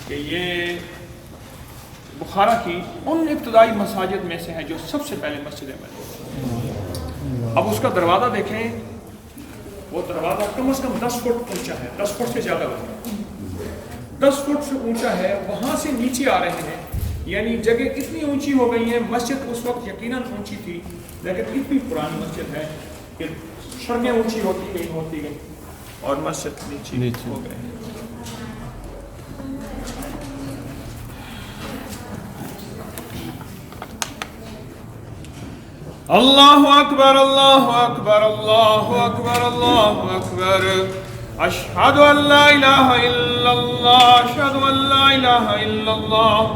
کہ یہ بخارا کی ان ابتدائی مساجد میں سے ہے جو سب سے پہلے مسجد بنی۔ اب اس کا دروازہ دیکھیں، وہ دروازہ کم از کم 10 فٹ اونچا ہے، 10 فٹ سے زیادہ ہوگا، 10 فٹ سے اونچا ہے۔ وہاں سے نیچے آ رہے ہیں، یعنی جگہ اتنی اونچی ہو گئی ہے۔ مسجد اس وقت یقیناً اونچی تھی، لیکن اتنی پرانی مسجد ہے کہ سڑکیں اونچی ہوتی گئی اور مسجد نیچے ہو گئے۔ اللہ اکبر اللہ اکبر اللہ اکبر اللہ اکبر، اشہد ان لا الہ الا اللہ، اشہد ان لا الہ الا اللہ،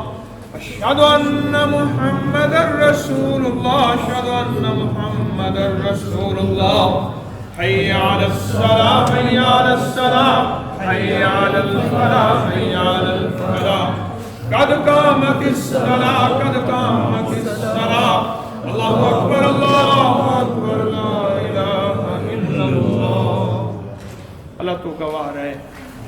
اشہد ان محمد رسول اللہ، اشہد ان محمد رسول اللہ۔ حی علی الصلاۃ حی علی الصلاۃ حی علی الفلاح حی علی الفلاح، قد قامت الصلاۃ قد قامت الصلاۃ، اللہ اکبر اللہ اکبر لا الہ الا اللہ۔ اللہ تو گواہ رہے،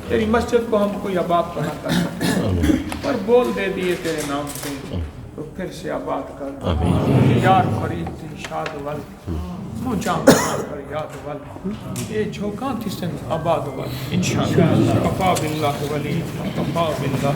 تیری مسجد کو ہم کوئی آباد تو نہ کر سکتے، پر بول دے دیے تیرے نام سے تو پھر سے آباد کر۔ یار فرید تھی شاد ول مجھام کر یاد ول، یہ جھوکاں تھی سن آباد ول انشاءاللہ۔ کفا باللہ ولی کفا باللہ